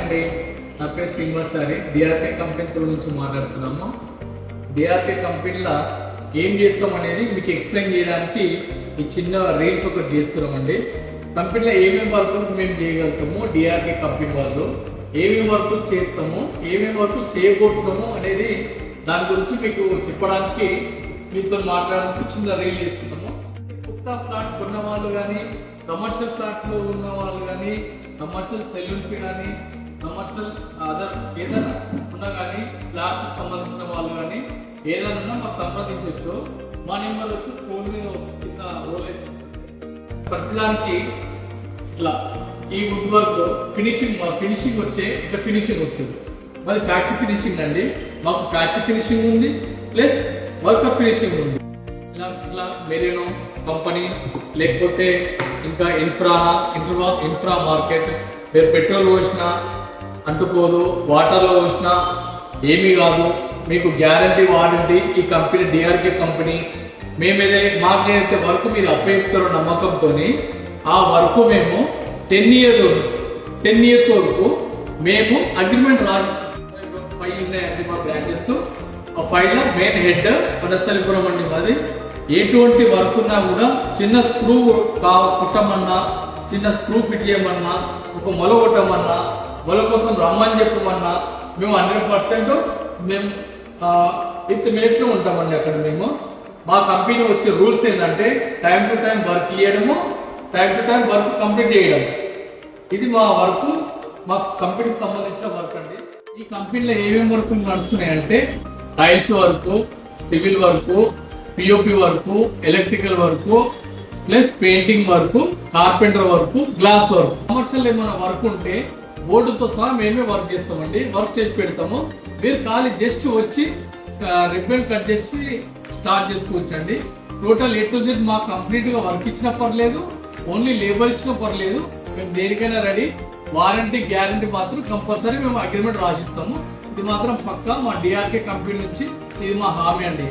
అండి, నా పేరు శ్రీనివాచారి. డిఆర్కే కంపెనీ నుంచి మాట్లాడుతున్నాము. డిఆర్కే కంపెనీలో ఏం చేస్తాం అనేది మీకు ఎక్స్ప్లెయిన్ చేయడానికి ఈ చిన్న రీల్స్ ఒకటి చేస్తున్నామండి. కంపెనీలో ఏమేమి వర్కులు మేము చేయగలుగుతాము, డిఆర్కే కంపెనీ వాళ్ళు ఏమేమి వర్కులు చేస్తాము, ఏమేమి వర్కులు చేయబోతున్నాము అనేది దాని గురించి మీకు చెప్పడానికి మీతో మాట్లాడడానికి చిన్న రీల్ చేస్తున్నాము. కొత్త ఫ్లాట్ కొన్న వాళ్ళు కానీ, కమర్షియల్ ఫ్లాట్లో ఉన్న వాళ్ళు కానీ, కమర్షియల్ సెల్యూన్స్ కానీ, కమర్షియల్ అదర్ ఏదైనా ఉన్నా కానీ, ఫ్లాట్స్కి సంబంధించిన వాళ్ళు కానీ ఏదైనా మాకు సంప్రదించవచ్చు. మా నెంబర్ వచ్చి స్కూల్ మీద కింద రోల్ అవుతుంది. ప్రతిదానికి ఇట్లా ఈ వుడ్ వర్క్ ఫినిషింగ్ వచ్చే ఇట్లా ఫినిషింగ్ వస్తుంది. మరి ఫ్యాక్టరీ ఫినిషింగ్ అండి, మాకు ఫ్యాక్టరీ ఫినిషింగ్ ఉంది ప్లస్ వర్కర్ ఫినిషింగ్ ఉంది. ఇట్లా మెరీనో కంపెనీ, లేకపోతే ఇంకా ఇన్ఫ్రా మార్కెట్, మీరు పెట్రోల్ పోసినా అంటుకోదు, వాటర్లో పోసినా ఏమీ కాదు, మీకు గ్యారంటీ వారంటీ ఈ కంపెనీ డిఆర్కే కంపెనీ. మాకేదైతే వర్క్ మీరు అప్పగిస్తారో నమ్మకంతో ఆ వర్క్ మేము 10 ఇయర్స్ వరకు మేము అగ్రిమెంట్ రాసిస్తాం. 5 ఉన్నాయండి మా బ్రాంచెస్. ఆ 5లో మెయిన్ హెడ్ వనస్థలిపురం అండి మాది. ఎటువంటి వర్క్ ఉన్నా కూడా చిన్న స్క్రూ కుట్టమన్నా, చిన్న స్క్రూ ఫిట్ చేయమన్నా, ఒక మొల కొట్టమన్నా, మొల కోసం రమ్మని చెప్పమన్నా మేము 100% మేము విత్ మినిట్లో ఉంటామండి అక్కడ. మేము మా కంపెనీ వచ్చే రూల్స్ ఏంటంటే టైం టు టైం వర్క్ ఇవ్వడము, time to time work complete చేయడం. ఇది మా వర్క్, మా కంపెనీకి సంబంధించిన వర్క్ అండి. ఈ కంపెనీలో ఏమేమి వర్క్ నడుస్తున్నాయంటే tiles work, civil work, POP work, electrical work, plus painting work, carpenter work, glass work. Commercial ఏమైనా వర్క్ ఉంటే బోర్డుతో సహా మేమే వర్క్ చేస్తామండి, వర్క్ చేసి పెడతాము. మీరు ఖాళీ జస్ట్ వచ్చి రిబ్బన్ కట్ చేసి స్టార్ట్ చేసుకోవచ్చండి. టోటల్ A to Z మాకు కంప్లీట్ గా వర్క్ ఇచ్చినా పర్లేదు, ఓన్లీ లేబర్ ఇచ్చినా పర్లేదు, మేము దేనికైనా రెడీ. వారంటీ గ్యారంటీ మాత్రం కంపల్సరీ మేము అగ్రిమెంట్ రాసిస్తాము. ఇది మాత్రం పక్కా మా డిఆర్కే కంపెనీ నుంచి ఇది మా హామీ అండి.